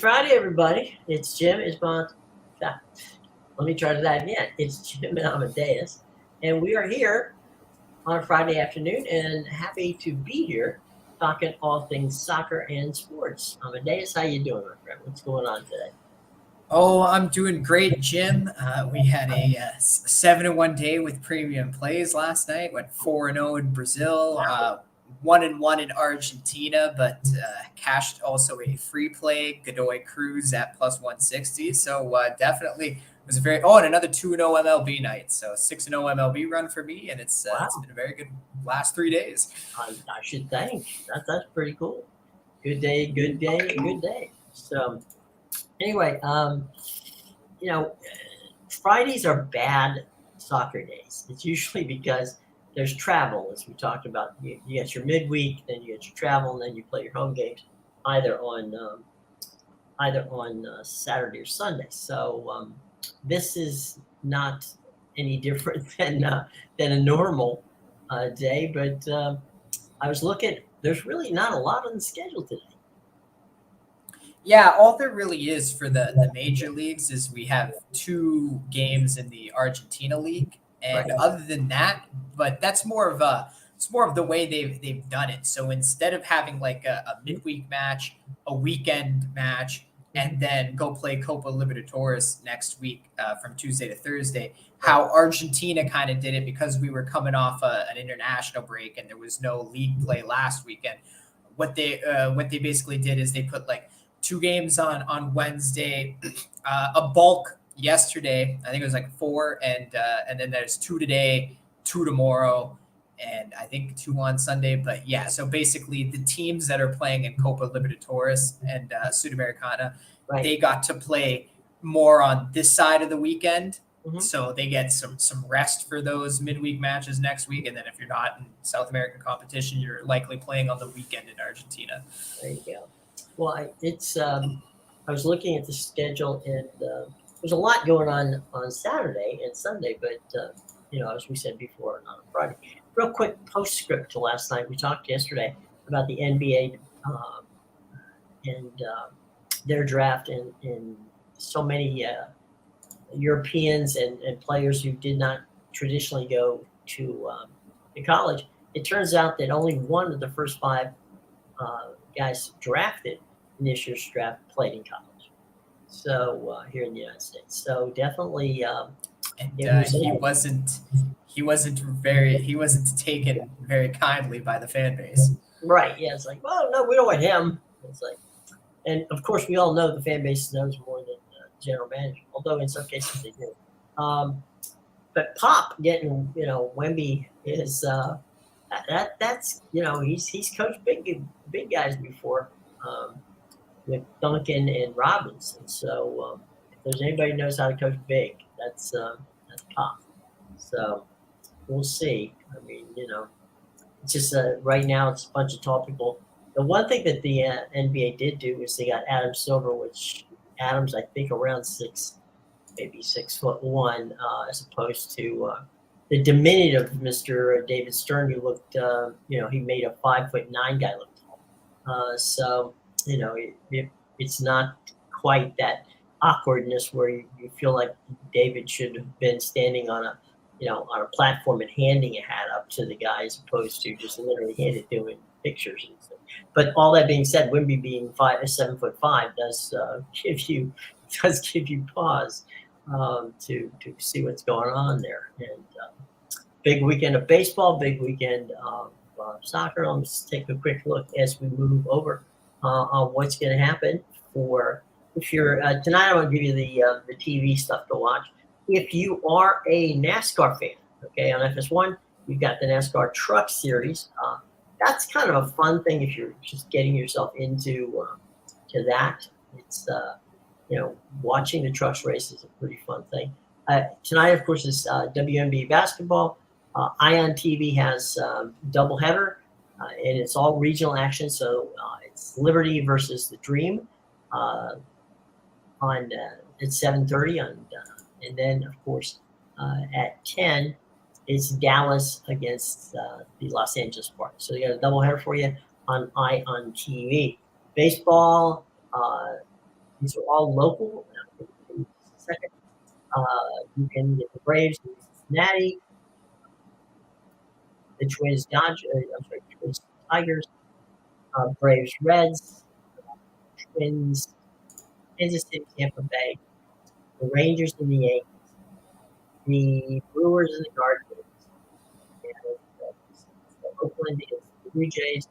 Friday, everybody. It's Jim. Let me try that again. It's Jim and Amadeus, and we are here on a Friday afternoon and happy to be here talking all things soccer and sports. Amadeus, how you doing, my friend? What's going on today? Oh, I'm doing great, Jim. We had a 7-1 day with premium plays last night. Went 4-0 in Brazil, 1-1 in Argentina, but cashed also a free play, Godoy Cruz at plus 160. So definitely was a very and another 2-0 MLB night. So 6-0 MLB run for me, and it's been a very good last 3 days. I should think that's pretty cool. Good day, good day, good day. So anyway, Fridays are bad soccer days. It's usually because there's travel, as we talked about. You get your midweek, then you get your travel, and then you play your home games either on Saturday or Sunday. So this is not any different than a normal day. But I was looking. There's really not a lot on the schedule today. Yeah, all there really is for the major leagues is we have 2 games in the Argentina League, and Right. other than that, but that's more of the way they've done it. So instead of having like a midweek match, a weekend match, and then go play Copa Libertadores next week from Tuesday to Thursday, how Argentina kind of did it because we were coming off an international break and there was no league play last weekend. What they basically did is they put like 2 games on Wednesday, a bulk yesterday. I think it was like 4, and then there's 2 today, 2 tomorrow, and I think 2 on Sunday. But yeah, so basically the teams that are playing in Copa Libertadores and Sudamericana, Right. they got to play more on this side of the weekend. Mm-hmm. So they get some rest for those midweek matches next week, and then if you're not in South American competition, you're likely playing on the weekend in Argentina. There you go. Well, I was looking at the schedule, and there's a lot going on Saturday and Sunday, but as we said before, not on Friday. Real quick postscript to last night. We talked yesterday about the NBA and their draft and so many Europeans and players who did not traditionally go to college. It turns out that only one of the first 5 guys drafted in this year's draft played in college. So here in the United States. So definitely, he wasn't taken very kindly by the fan base. Right. Yeah. It's like, well, no, we don't want him. It's like, and of course, we all know the fan base knows more than general manager, although in some cases they do. But Pop getting, Wemby is that's he's coached big guys before with Duncan and Robinson. So if there's anybody who knows how to coach big, that's Pop. So we'll see. I mean, it's just right now it's a bunch of tall people. The one thing that the NBA did do is they got Adam Silver, which Adam's I think around 6'1", as opposed to the diminutive Mr. David Stern, who looked, he made a 5'9" guy look tall. So it's not quite that awkwardness where you feel like David should have been standing on a platform and handing a hat up to the guy as opposed to just literally hand it to him in pictures and stuff. But all that being said, Wemby being 7'5" does give you pause to see what's going on there. And big weekend of baseball, big weekend of soccer. Let's take a quick look as we move over on what's going to happen for. If you're tonight, I want to give you the TV stuff to watch. If you are a NASCAR fan, okay, on FS1, you've got the NASCAR Truck Series. That's kind of a fun thing if you're just getting yourself into to that. It's watching the trucks race is a pretty fun thing. Tonight, of course, is WNBA basketball. Ion TV has doubleheader, and it's all regional action. So it's Liberty versus the Dream on at 7:30 on, and then of course at 10 it's Dallas against the Los Angeles Sparks. So you got a doubleheader for you on Ion TV. Baseball. These are all local. Second, you can get the Braves in Cincinnati, the Twins Twins Tigers, Braves Reds, Twins, Kansas City Tampa Bay, the Rangers and the Yankees, the Brewers and the Guardians, and Oakland against the Blue Jays.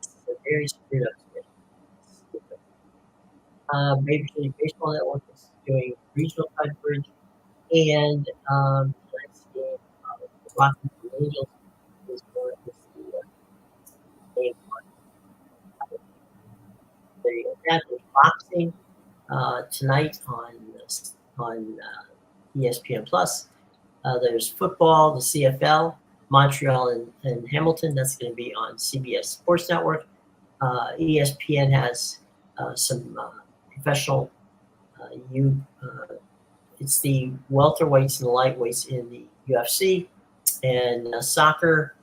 This is a very screwed up schedule. Major League Baseball Network is doing regional coverage, and the next game, the Washington Angels is going to see the game on. There you go. That is boxing tonight on ESPN Plus. There's football, the CFL, Montreal and Hamilton. That's going to be on CBS Sports Network. ESPN has some professional it's the welterweights and the lightweights in the UFC, and soccer.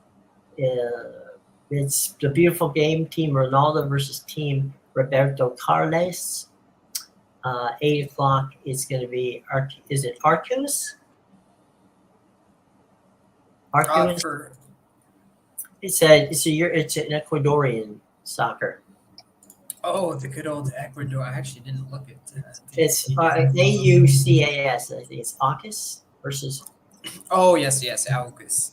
It's the beautiful game. Team Ronaldo versus Team Roberto Carlos. 8 o'clock. It's going to be is it Arcus? Arcus. It's an Ecuadorian soccer. Oh, the good old Ecuador. I actually didn't look at it's AUCAS. I think it's Aucus versus. Oh, yes, Aucus.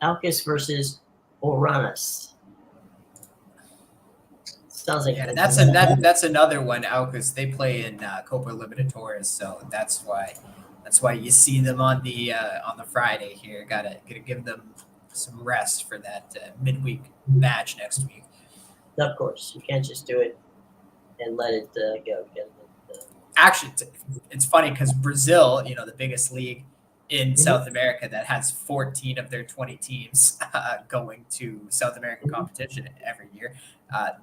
Aucus versus Oranas. Sounds like that's another one. Aucus. They play in Copa Libertadores, so that's why you see them on the Friday here. Gotta give them some rest for that midweek match next week. Of course, you can't just do it and let it go. Actually, it's funny because Brazil, the biggest league in South America that has 14 of their 20 teams going to South American competition every year.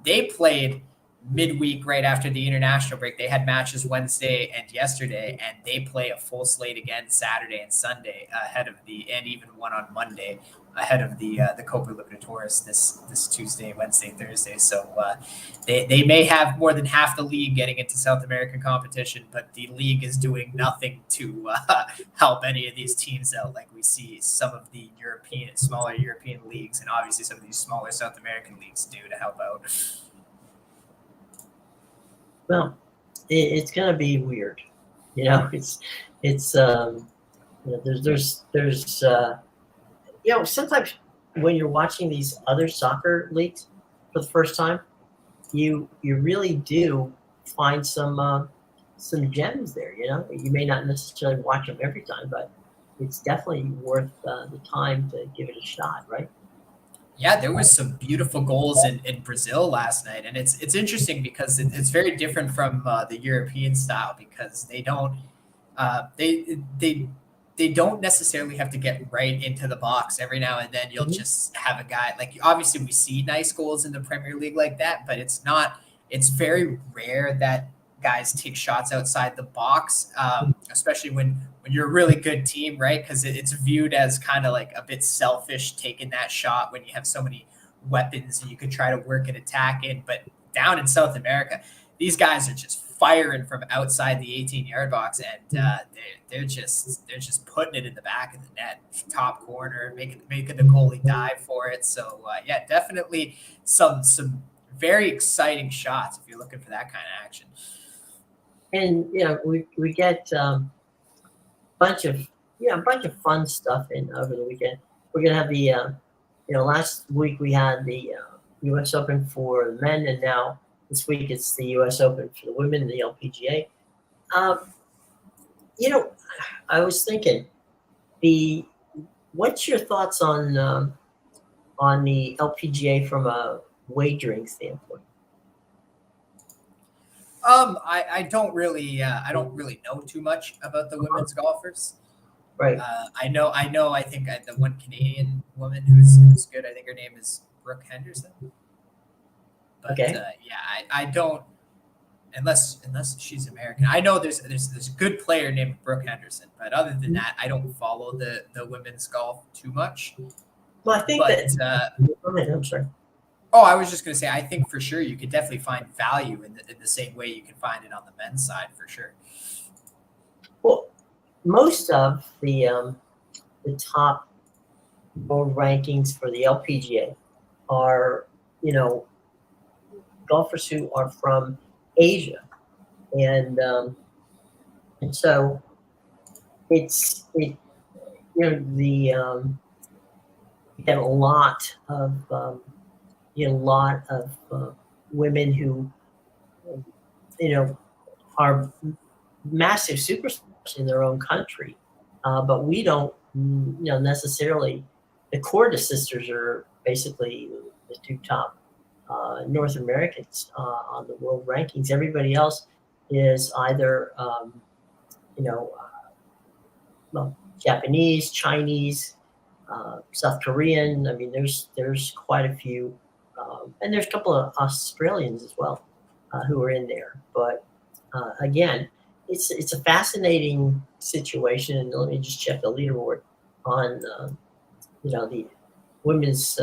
They played midweek right after the international break. They had matches Wednesday and yesterday, and they play a full slate again Saturday and Sunday and even one on Monday ahead of the Copa Libertadores this Tuesday, Wednesday, Thursday. So they may have more than half the league getting into South American competition, but the league is doing nothing to help any of these teams out, like we see some of the smaller European leagues, and obviously some of these smaller South American leagues do to help out. Well, it's gonna be weird, It's there's sometimes when you're watching these other soccer leagues for the first time, you really do find some gems there. You may not necessarily watch them every time, but it's definitely worth the time to give it a shot, right? Yeah, there was some beautiful goals in Brazil last night, and it's interesting because it's very different from the European style, because they don't they don't necessarily have to get right into the box. Every now and then you'll just have a guy, like, obviously we see nice goals in the Premier League like that, but it's very rare that guys take shots outside the box, especially when you're a really good team, right? Because it's viewed as kind of like a bit selfish taking that shot when you have so many weapons and you could try to work an attack in. But down in South America, these guys are just firing from outside the 18-yard box, and they're just putting it in the back of the net, top corner, making the goalie dive for it. So yeah, definitely some very exciting shots if you're looking for that kind of action. And we get a bunch of fun stuff in over the weekend. We're gonna have the last week we had the U.S. Open for the men, and now this week it's the U.S. Open for the women, the LPGA. I was thinking, what's your thoughts on the LPGA from a wagering standpoint? I don't really know too much about the women's golfers. Right. I know. I think the one Canadian woman who's good. I think her name is Brooke Henderson. But, okay. I don't, unless she's American. I know there's a good player named Brooke Henderson, but other than that, I don't follow the women's golf too much. Well, I think I'm sorry. Oh, I was just going to say, I think for sure you could definitely find value in the same way you can find it on the men's side for sure. Well, most of the top world rankings for the LPGA are, golfers who are from Asia, and so it we have a lot of women who are massive superstars in their own country, but we don't necessarily. The Corda sisters are basically the two top North Americans on the world rankings. Everybody else is either you know well, Japanese, Chinese, South Korean. I mean, there's quite a few, and there's a couple of Australians as well who are in there. But again, it's a fascinating situation. And let me just check the leaderboard on the women's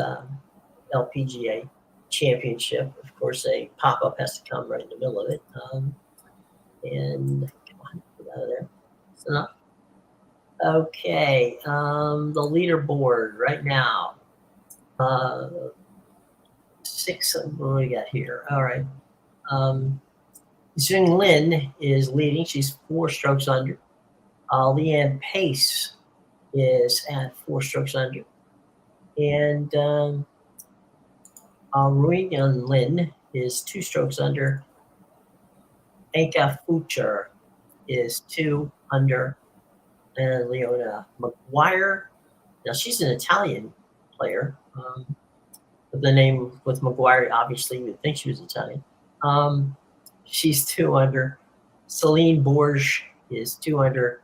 LPGA championship. Of course, a pop up has to come right in the middle of it, and come on, get out of there. It's enough. Okay, the leaderboard right now. 6. What do we got here? All right. Jing Lin is leading. She's 4 strokes under. Leanne Pace is at 4 strokes under. And Ruiyun Lin is 2 strokes under. Anka Fucher is 2 under. And Leona McGuire, now she's an Italian player. The name with McGuire, obviously, you would think she was Italian. She's 2 under. Celine Borge is 2 under.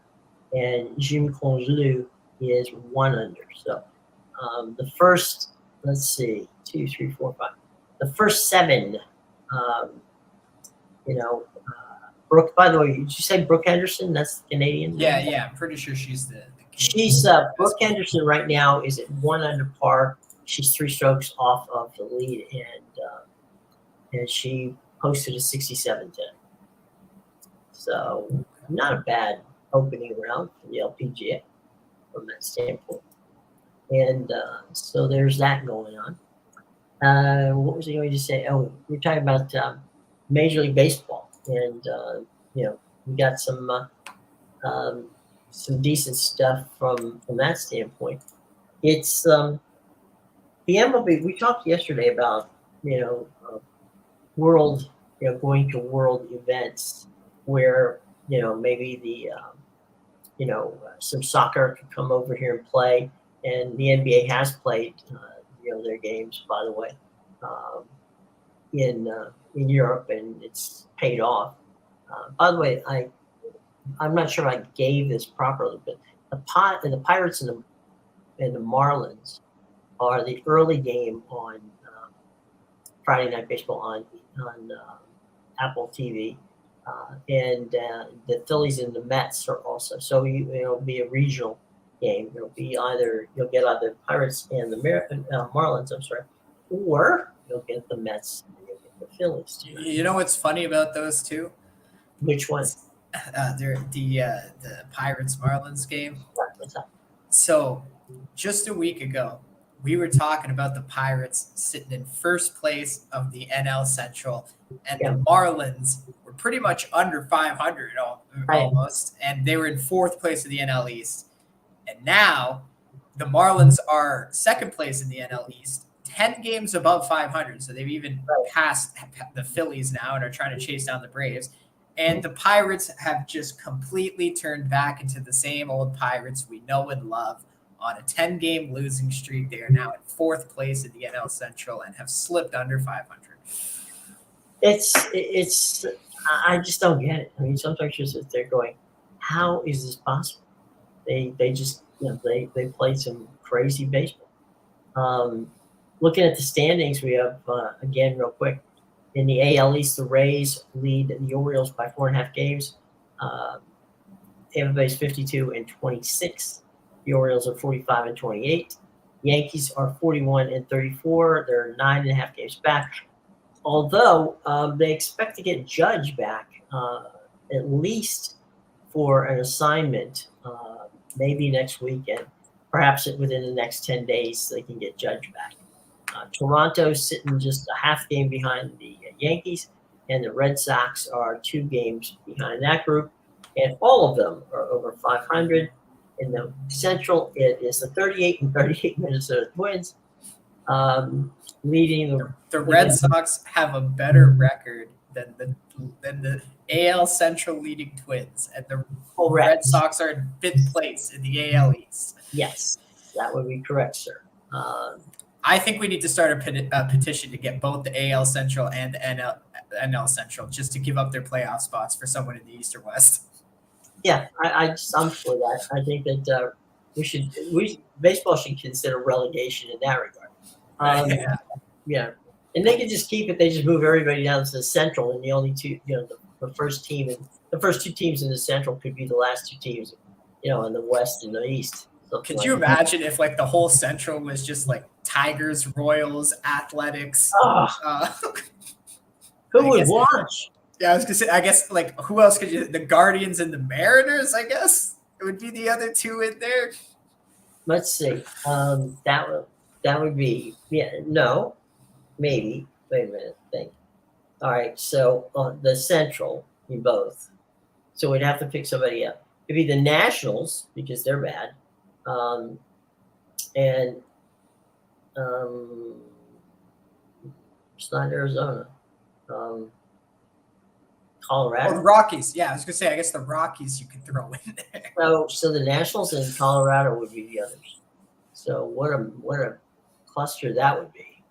And Jim Congelou is 1 under. So the first, let's see, 2, 3, 4, 5. The first 7, Brooke, by the way, did you say Brooke Henderson? That's the Canadian? Yeah, I'm pretty sure she's the She's Brooke Henderson right now is at 1 under par. She's 3 strokes off of the lead, and she posted a 67-10. So not a bad opening round for the LPGA from that standpoint. And so there's that going on. What was I going to say? Oh, we're talking about Major League Baseball, and we got some decent stuff from that standpoint. It's the MLB. We talked yesterday about world, going to world events where maybe the some soccer could come over here and play, and the NBA has played their games, by the way, in Europe, and it's paid off. By the way, I'm not sure I gave this properly, but the Pirates and the Marlins are the early game on Friday Night Baseball on Apple TV, and the Phillies and the Mets are also. So it'll be a regional game. It'll be you'll get either Pirates and the Marlins. I'm sorry, or you'll get the Mets and you'll get the Phillies too. You know what's funny about those two? Which one? They're the Pirates Marlins game. What's up? So just a week ago, we were talking about the Pirates sitting in first place of the NL Central, and the Marlins were pretty much under 500 almost, and they were in 4th place of the NL East. And now the Marlins are 2nd place in the NL East, 10 games above 500. So they've even passed the Phillies now and are trying to chase down the Braves. And the Pirates have just completely turned back into the same old Pirates we know and love. On a 10-game losing streak, they are now at 4th place in the NL Central and have slipped under 500. It's I just don't get it. I mean, sometimes you sit there going, how is this possible? They just they played some crazy baseball. Looking at the standings, we have again real quick in the AL East, the Rays lead the Orioles by 4.5 games. Tampa Bay's 52-26. The Orioles are 45-28. Yankees are 41-34. They're 9.5 games back. Although they expect to get Judge back at least for an assignment, maybe next weekend. Perhaps within the next 10 days, they can get Judge back. Toronto's sitting just a half game behind the Yankees, and the Red Sox are 2 games behind that group, and all of them are over 500. In the Central, it is the 38-38 Minnesota Twins, leading the Red Sox have a better record than the AL Central leading Twins, and the Red Sox are in 5th place in the AL East. Yes, that would be correct, sir. I think we need to start a petition to get both the AL Central and the NL Central, just to give up their playoff spots for someone in the East or West. Yeah, I'm for that. I think that baseball should consider relegation in that regard. Yeah, and they can just keep it. They just move everybody down to the Central, and the only two, the first team and the first 2 teams in the Central could be the last 2 teams, in the West and the East. Could you imagine if like the whole Central was just like Tigers, Royals, Athletics? Who would watch? Yeah, I was gonna say. I guess like who else could you? The Guardians and the Mariners. I guess it would be the other 2 in there. Let's see. That would be maybe. Wait a minute. Think. All right. So the Central, in both. So we'd have to pick somebody up. It'd be the Nationals because they're bad. And it's not Arizona. Colorado. Oh, the Rockies. Yeah, I was gonna say. I guess the Rockies you could throw in there. So the Nationals and Colorado would be the others. So what a cluster that would be.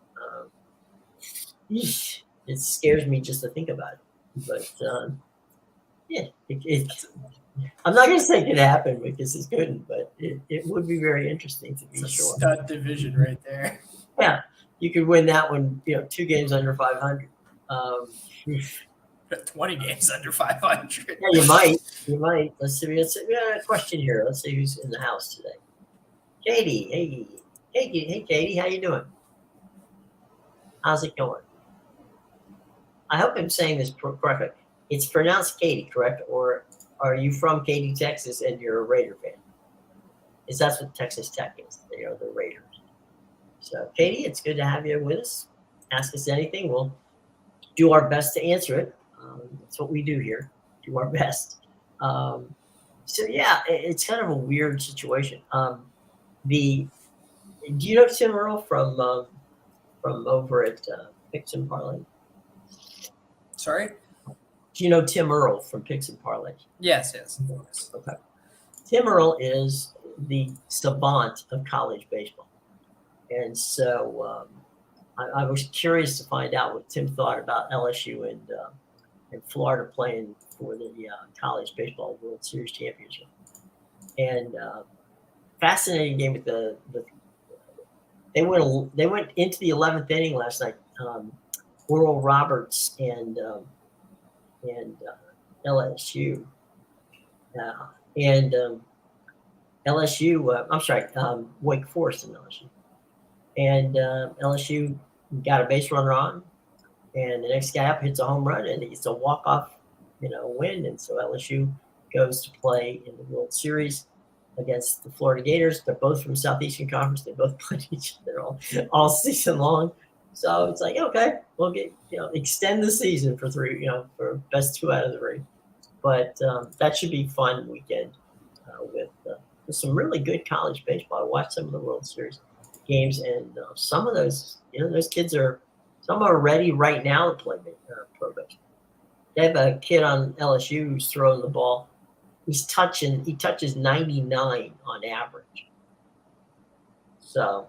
It scares me just to think about it. But yeah, I'm not going to say it could happen because it couldn't, but it would be very interesting to be it's a sure. Stud division right there. Yeah, you could win that one. 2 games under 500. 20 games under 500. Yeah, you might. Let's see. We got a question here. Let's see who's in the house today. Katie, hey, Katie, how you doing? How's it going? I hope I'm saying this correctly. It's pronounced Katie, correct? Or are you from Katy, Texas, and you're a Raider fan? Is that's what Texas Tech is? They are the Raiders. So, Katie, it's good to have you with us. Ask us anything. We'll do our best to answer it. That's what we do here. Do our best. So yeah, it's kind of a weird situation. Do you know Tim Earl from over at Picks and Parlay? Sorry? Do you know Tim Earl from Picks and Parlay? Yes. Okay. Tim Earl is the savant of college baseball. And so I was curious to find out what Tim thought about LSU and Florida playing for the College Baseball World Series Championship. And fascinating game with they went into the 11th inning last night. Oral Roberts and LSU. LSU, I'm sorry, Wake Forest and LSU. And LSU got a base runner on, and the next guy up hits a home run, and it's a walk-off, win. And so LSU goes to play in the World Series against the Florida Gators. They're both from Southeastern Conference. They both played each other all season long. So it's like, okay, we'll get, extend the season for 3, for best 2 out of 3. But that should be fun weekend with some really good college baseball. I watched some of the World Series games, and some of those, those kids some are ready right now to play pro baseball. They have a kid on LSU who's throwing the ball. He touches 99 on average. So,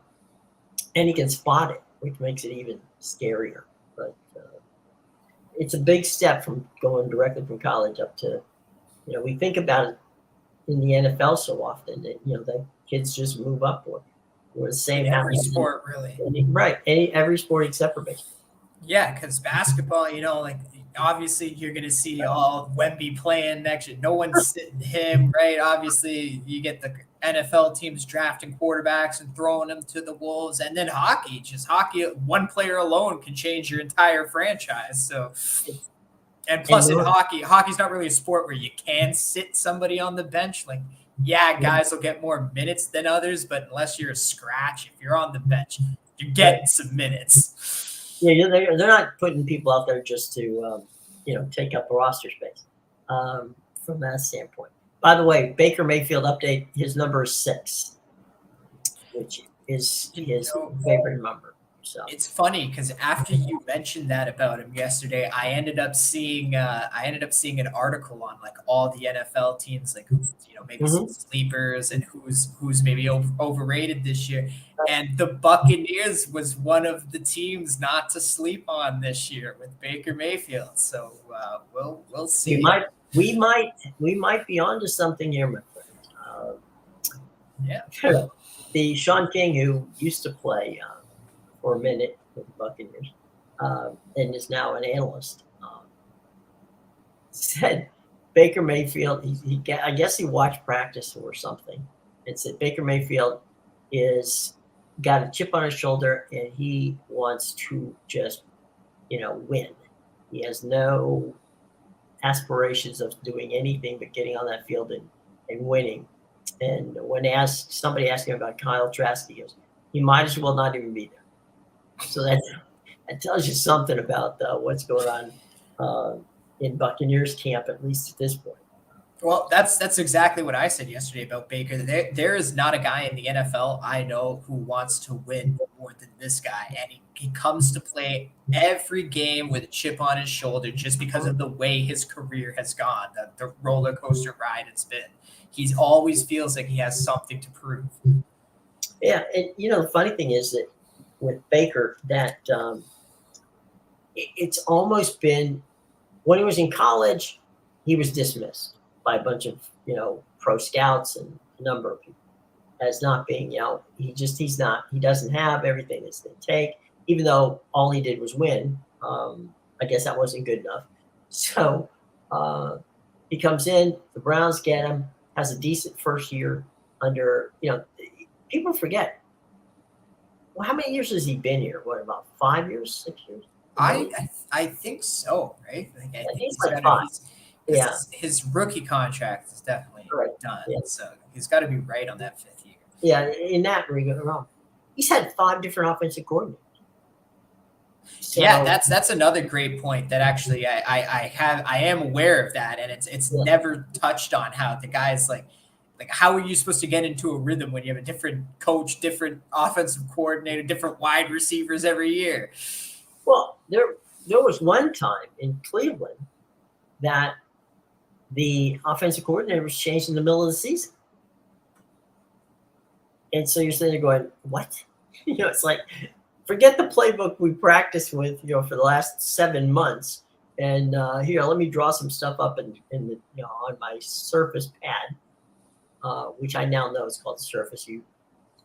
and he can spot it, which makes it even scarier. But it's a big step from going directly from college up to, we think about it in the NFL so often that, the kids just move up or the same. Every sport, really. Right. Every sport except for baseball. Yeah, because basketball, obviously you're going to see all Wemby playing next year. No one's sitting him, right? Obviously, you get the NFL teams drafting quarterbacks and throwing them to the wolves, and then hockey. One player alone can change your entire franchise. So, and plus in hockey's not really a sport where you can sit somebody on the bench. Like, yeah, guys will get more minutes than others, but unless you're a scratch, if you're on the bench, you're getting some minutes. Yeah, they're not putting people out there just to take up roster space from that standpoint. By the way, Baker Mayfield update, his number is 6, which is his favorite number. So it's funny because after you mentioned that about him yesterday, I ended up seeing an article on like all the NFL teams, like maybe some sleepers and who's maybe overrated this year. And the Buccaneers was one of the teams not to sleep on this year with Baker Mayfield. So we'll see. We might be onto something here, my friend. Yeah. The Sean King, who used to play for a minute with the Buccaneers and is now an analyst, said Baker Mayfield, I guess he watched practice or something, and said Baker Mayfield is got a chip on his shoulder and he wants to just, win. He has no aspirations of doing anything but getting on that field and winning. And when somebody asked him about Kyle Trask, he goes, he might as well not even be there. So that tells you something about what's going on in Buccaneers camp, at least at this point. Well, that's exactly what I said yesterday about Baker. There is not a guy in the NFL I know who wants to win more than this guy. And he comes to play every game with a chip on his shoulder just because of the way his career has gone, the roller coaster ride it's been. He always feels like he has something to prove. Yeah, and the funny thing is that with Baker, that it's almost been, when he was in college, he was dismissed by a bunch of pro scouts and a number of people as not being he doesn't have everything that's going to take, even though all he did was win. I guess that wasn't good enough. So he comes in, the Browns get him, has a decent first year under, people forget. Well, how many years has he been here? What, about 5 years, 6 years? I think so, right? I think he's like 5. Yeah, his rookie contract is definitely done. Yeah. So he's got to be right on that 5th year. Yeah, in that regard, he's had 5 different offensive coordinators. So, yeah, that's another great point. That actually I am aware of that, and it's never touched on how the guys like how are you supposed to get into a rhythm when you have a different coach, different offensive coordinator, different wide receivers every year? Well, there was one time in Cleveland that the offensive coordinator was changed in the middle of the season. And so you're sitting there going, what? It's like, forget the playbook we practiced with, for the last 7 months. And here, let me draw some stuff up in the, on my Surface pad, which I now know is called the Surface. You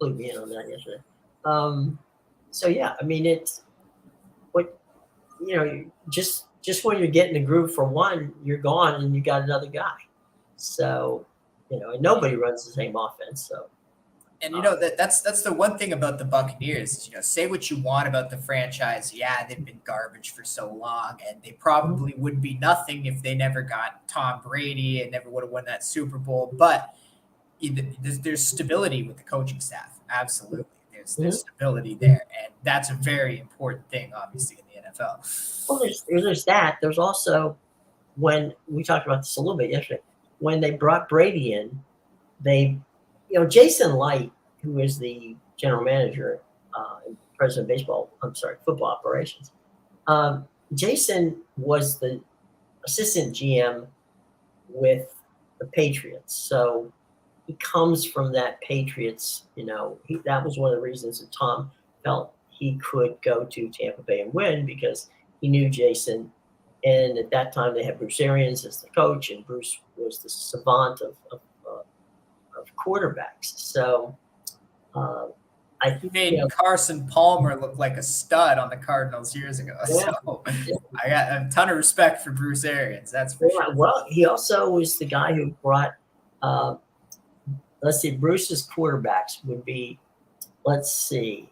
clued me in on that yesterday. So yeah, I mean, it's what, just when you're getting the groove for one, you're gone and you got another guy. So, and nobody runs the same offense. So, and that's the one thing about the Buccaneers. Say what you want about the franchise. Yeah, they've been garbage for so long, and they probably would be nothing if they never got Tom Brady and never would have won that Super Bowl. But there's stability with the coaching staff. Absolutely, there's stability there, and that's a very important thing, obviously, in the NFL. Well, there's that. There's also, when we talked about this a little bit yesterday, when they brought Brady in, Jason Light, who is the general manager and president of football operations, Jason was the assistant GM with the Patriots. So he comes from that Patriots, that was one of the reasons that Tom felt he could go to Tampa Bay and win, because he knew Jason. And at that time, they had Bruce Arians as the coach, and Bruce was the savant of quarterbacks. So I think he made Carson Palmer look like a stud on the Cardinals years ago. Yeah. So I got a ton of respect for Bruce Arians. That's for sure. Well, he also was the guy who brought let's see, Bruce's quarterbacks would be, let's see.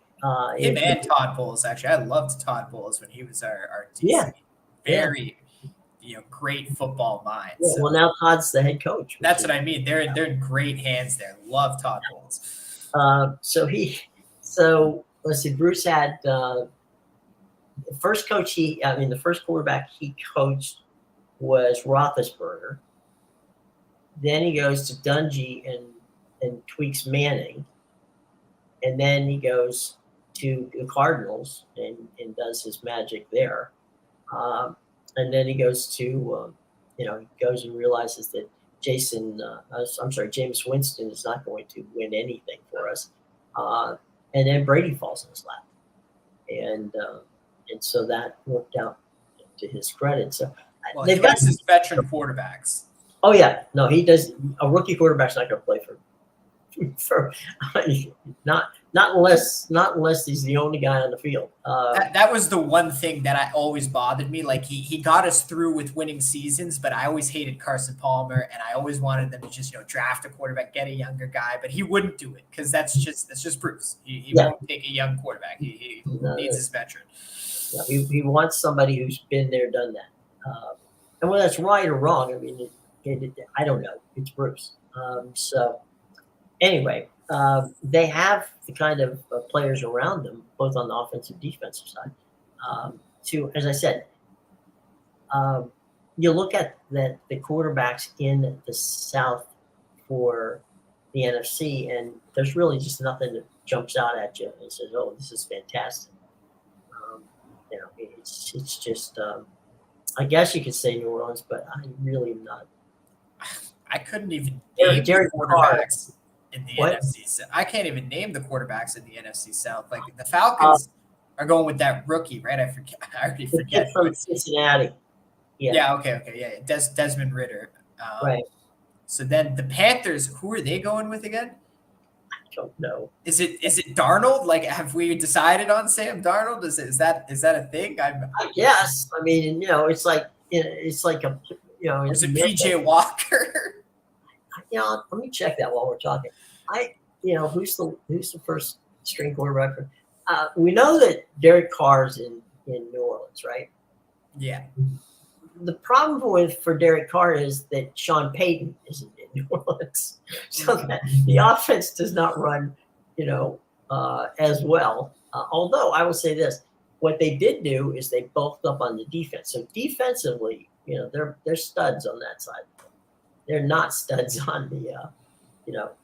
Him and Todd Bowles, actually. I loved Todd Bowles when he was our DC. Yeah. Very, great football mind. Yeah, So well, now Todd's the head coach. that's what I mean. They're in great hands there. Love Todd Bowles. So let's see, Bruce had the first quarterback he coached was Roethlisberger. Then he goes to Dungy and tweaks Manning. And then he goes to the Cardinals and does his magic there. And then he goes to, he goes and realizes that Jameis Winston is not going to win anything for us. And then Brady falls in his lap. And so that worked out to his credit. So he likes his veteran quarterbacks. Oh, yeah. No, he does. A rookie quarterback's not going to play for not unless he's the only guy on the field. That was the one thing that I always bothered me. Like he got us through with winning seasons, but I always hated Carson Palmer, and I always wanted them to just draft a quarterback, get a younger guy, but he wouldn't do it because that's just Bruce. He won't take a young quarterback. He needs his veteran. Yeah, he wants somebody who's been there, done that. And whether that's right or wrong, I mean, I don't know. It's Bruce. So anyway, they have the kind of players around them, both on the offensive and defensive side, to, as I said, you look at the quarterbacks in the South for the NFC, and there's really just nothing that jumps out at you and says, "Oh, this is fantastic." It's just, I guess you could say New Orleans, but I really am not. I couldn't even name Derek the quarterbacks in the NFC South. I can't even name the quarterbacks in the NFC South. Like the Falcons are going with that rookie, right? I already forget. From Cincinnati. Yeah. Okay. Yeah. Desmond Ridder. Right. So then the Panthers, who are they going with again? I don't know. Is it Darnold? Like, have we decided on Sam Darnold? Is that a thing? I guess. I mean, it's like a. Is it PJ Walker? Let me check that while we're talking. Who's the first string quarterback? We know that Derek Carr's in New Orleans, right? Yeah. The problem for Derek Carr is that Sean Payton isn't in New Orleans, so that the offense does not run, as well. Although I will say this: what they did do is they bulked up on the defense. So defensively, they're studs on that side. They're not studs on the,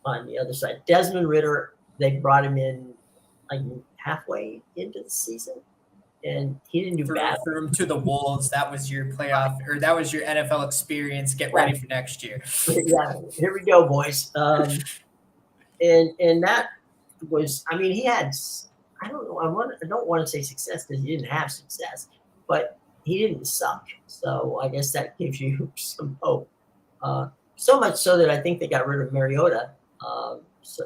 on the other side. Desmond Ridder, they brought him in like halfway into the season, and he didn't do bad. Threw him to the Wolves. That was your playoff, or that was your NFL experience. Get ready for next year. Yeah, here we go, boys. And that was, I mean, he had, I don't know, I don't want to say success because he didn't have success, but he didn't suck. So I guess that gives you some hope. So much so that I think they got rid of Mariota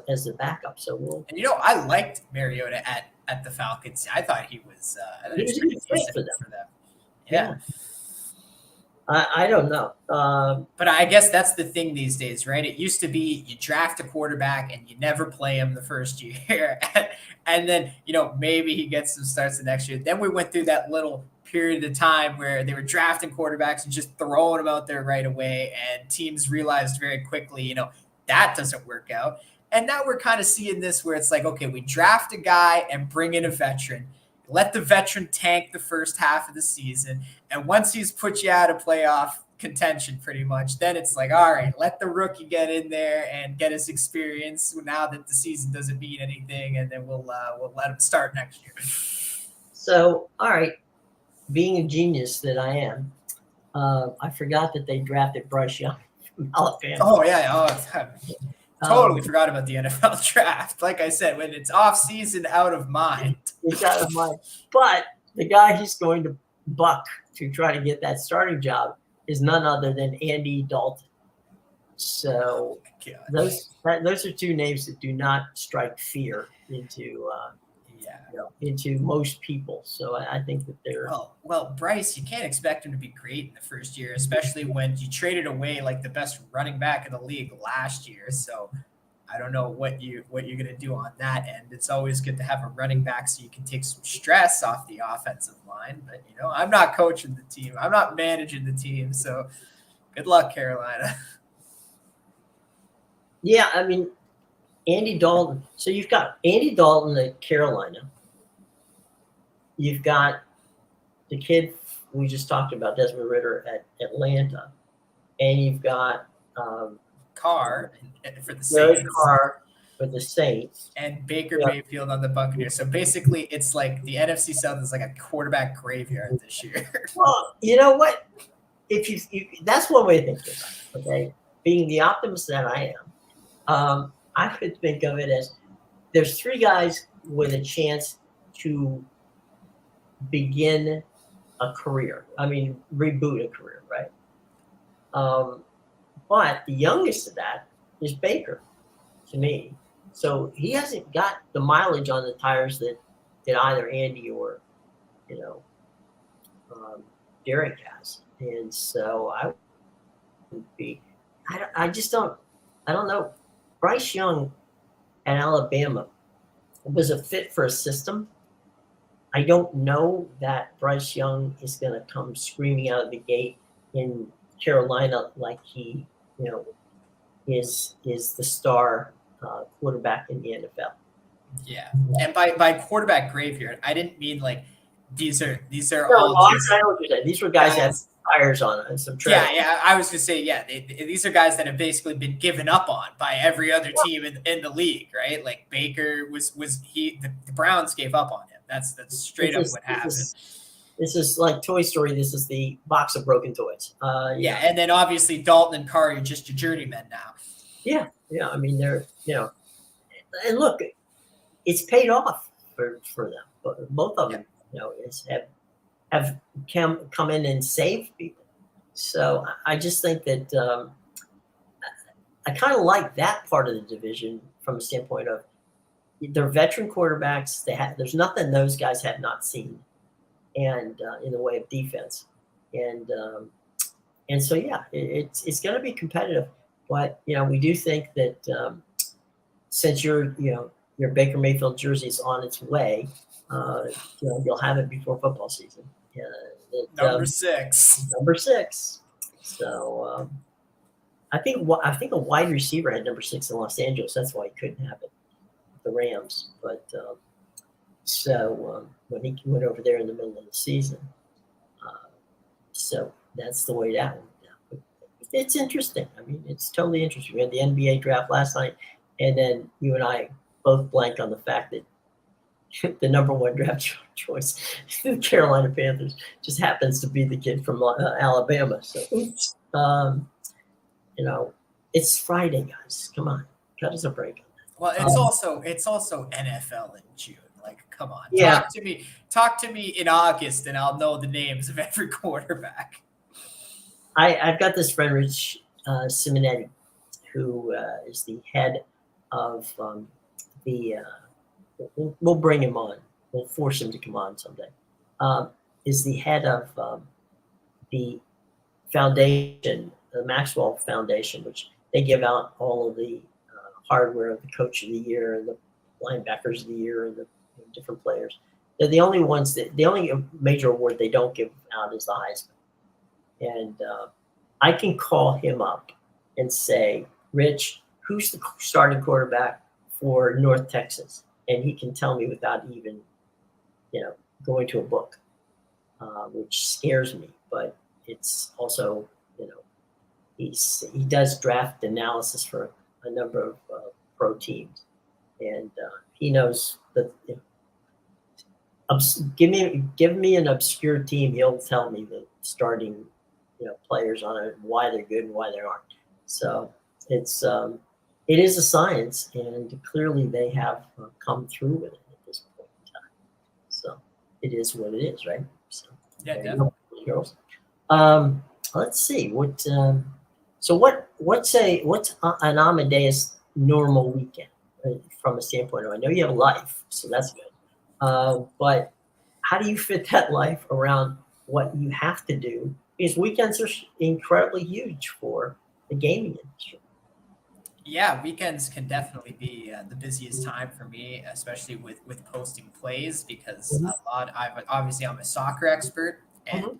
as the backup. So I liked Mariota at the Falcons. I thought he was pretty decent for them. Yeah. I don't know. But I guess that's the thing these days, right? It used to be you draft a quarterback and you never play him the first year. And then, maybe he gets some starts the next year. Then we went through that little period of time where they were drafting quarterbacks and just throwing them out there right away. And teams realized very quickly, that doesn't work out. And now we're kind of seeing this where it's like, okay, we draft a guy and bring in a veteran. Let the veteran tank the first half of the season. And once he's put you out of playoff contention pretty much, then it's like, all right, let the rookie get in there and get his experience now that the season doesn't mean anything. And then we'll let him start next year. So, all right. Being a genius that I am, I forgot that they drafted Bryce Young from Alabama. Oh, yeah. Totally forgot about the NFL draft. Like I said, when it's off season, out of mind. It's out of mind. But the guy he's going to buck to try to get that starting job is none other than Andy Dalton. So those are two names that do not strike fear into most people. So I think that they're well, Bryce, you can't expect him to be great in the first year, especially when you traded away like the best running back in the league last year. So I don't know what you're gonna do on that end. It's always good to have a running back so you can take some stress off the offensive line. But I'm not coaching the team. I'm not managing the team. So good luck, Carolina. Yeah, I mean, Andy Dalton. So you've got Andy Dalton at Carolina. You've got the kid we just talked about, Desmond Ritter at Atlanta, and you've got Carr for the Derek Saints Carr for the Saints, and Baker Mayfield on the Buccaneers. So basically, it's like the NFC South is like a quarterback graveyard this year. Well, you know what? If you that's one way to think about it. Okay, being the optimist that I am, I could think of it as there's three guys with a chance to begin a career. I mean, reboot a career, right? But the youngest of that is Baker, to me. So he hasn't got the mileage on the tires that either Andy or Derek has, and so I would be. I just don't. I don't know. Bryce Young at Alabama was a fit for a system. I don't know that Bryce Young is going to come screaming out of the gate in Carolina like he, is the star quarterback in the NFL. Yeah, and by quarterback graveyard, I didn't mean like these are No, all I just know what you're saying. These were guys that had tires on it and some tread. yeah. I was gonna say these are guys that have basically been given up on by every other team in the league, right? Like Baker the Browns gave up on him. That's straight up what happened. This is like Toy Story. This is the box of broken toys. Yeah, and then obviously Dalton and Carr are just your journeymen now. Yeah. I mean, they're and look, it's paid off for them. But both of them, have come in and saved people. So I just think that I kind of like that part of the division from a standpoint of they're veteran quarterbacks. There's nothing those guys have not seen, and in the way of defense, and so it's going to be competitive. But we do think that since your Baker Mayfield jersey is on its way, you'll have it before football season. Number 6. Number 6. So I think a wide receiver had number 6 in Los Angeles. That's why he couldn't have it. The Rams, but when he went over there in the middle of the season, so that's the way that went down. It's interesting. I mean, it's totally interesting. We had the NBA draft last night, and then you and I both blanked on the fact that the number 1 draft choice, the Carolina Panthers, just happens to be the kid from Alabama. So, oops. It's Friday, guys. Come on, cut us a break. Well, it's also NFL in June. Like, come on, yeah. Talk to me in August, and I'll know the names of every quarterback. I've got this friend, Rich Simonetti, who is the head of we'll bring him on. We'll force him to come on someday. Is the head of the foundation, the Maxwell Foundation, which they give out all of the hardware of the coach of the year and the linebackers of the year and the different players. They're the only ones the only major award they don't give out is the Heisman. And I can call him up and say, Rich, who's the starting quarterback for North Texas? And he can tell me without even, going to a book, which scares me. But it's also, he does draft analysis for a number of pro teams, and he knows that. Give me an obscure team. He'll tell me the starting, players on it, why they're good and why they aren't. So it is a science, and clearly they have come through with it at this point in time. So it is what it is, right? So yeah, definitely. Girls. Let's see what. So what's an Amadeus normal weekend from a standpoint of? I know you have a life, so that's good. But how do you fit that life around what you have to do? Because weekends are incredibly huge for the gaming industry. Yeah, weekends can definitely be the busiest time for me, especially with posting plays because Mhm. I'm a soccer expert and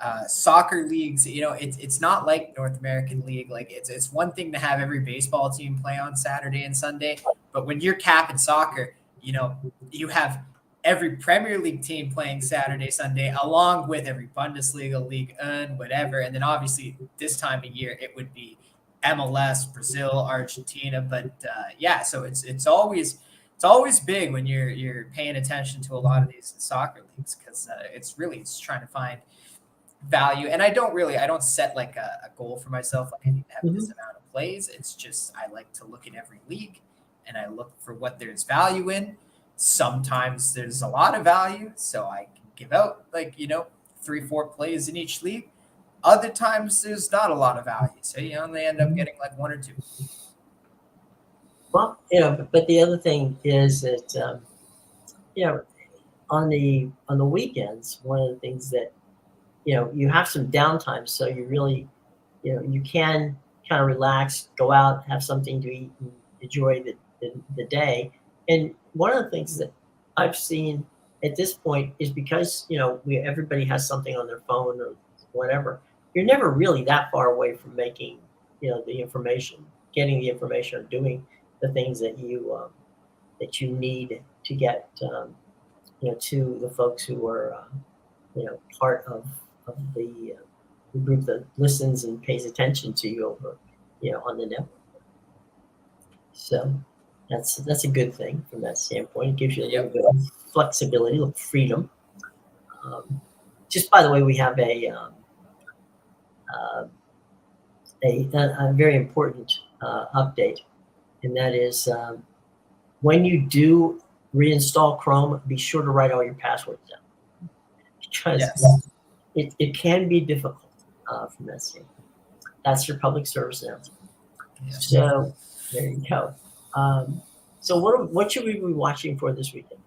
Mhm. soccer leagues, it's not like North American League. Like it's one thing to have every baseball team play on Saturday and Sunday, but when you're capping soccer, you have every Premier League team playing Saturday, Sunday, along with every Bundesliga, League and whatever. And then obviously this time of year it would be MLS, Brazil, Argentina. But yeah, so it's always big when you're paying attention to a lot of these soccer leagues because it's trying to find value. And I don't set like a goal for myself like I need to have this Mhm. amount of plays. It's just I like to look at every league and I look for what there's value in. Sometimes there's a lot of value, so I can give out like 3-4 plays in each league. Other times there's not a lot of value, so you only end up getting like one or two. Well, but the other thing is that you know on the weekends, one of the things that you have some downtime, so you really you can kind of relax, go out, have something to eat, and enjoy the day. And one of the things that I've seen at this point is because everybody has something on their phone or whatever. You're never really that far away from making the information, getting the information, or doing the things that you need to get to the folks who are part of the group that listens and pays attention to you over on the network. So that's a good thing from that standpoint. It gives you a little Yep. bit of flexibility, a little freedom. Um, just by the way, we have uh, a very important update, and that is when you do reinstall Chrome, be sure to write all your passwords down because Yes. it can be difficult from that standpoint. That's your public service announcement. Yes. So there you go. So what should we be watching for this weekend?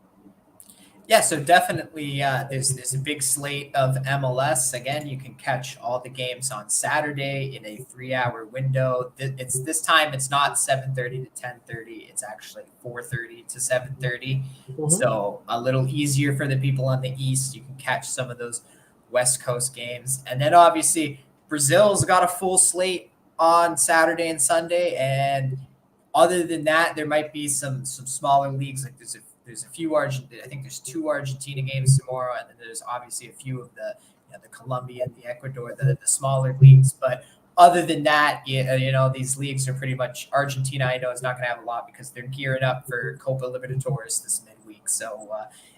Yeah, so definitely there's a big slate of MLS. Again, you can catch all the games on Saturday in a 3-hour window. It's this time it's not 7:30 to 10:30. It's actually 4:30 to 7:30. Mhm. So a little easier for the people on the East. You can catch some of those West Coast games. And then obviously Brazil's got a full slate on Saturday and Sunday. And other than that, there might be some smaller leagues. Like there's a few I think there's 2 Argentina games tomorrow, and then there's obviously a few of the Colombia and the Ecuador, the smaller leagues. But other than that, these leagues are pretty much Argentina. I know is not going to have a lot because they're gearing up for Copa Libertadores this midweek. So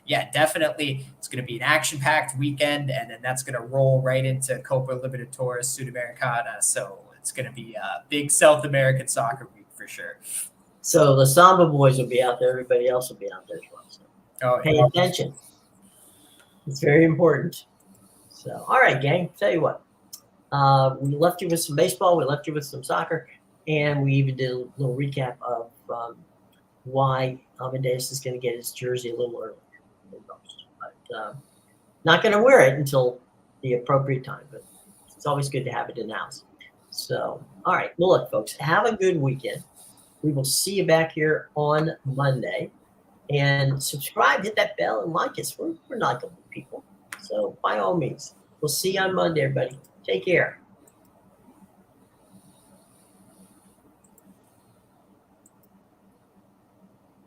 yeah, definitely it's going to be an action-packed weekend, and then that's going to roll right into Copa Libertadores Sudamericana. So it's going to be a big South American soccer week for sure. So the Samba boys will be out there. Everybody else will be out there as well. So Oh pay yeah. attention. It's very important. So all right, gang. Tell you what. We left you with some baseball. We left you with some soccer, and we even did a little recap of why Amadeus is going to get his jersey a little earlier than most. But not going to wear it until the appropriate time. But it's always good to have it in the house. So, all right. Well, look, folks, have a good weekend. We will see you back here on Monday. And subscribe, hit that bell, and like us. We're not going to be people. So, by all means, we'll see you on Monday, everybody. Take care.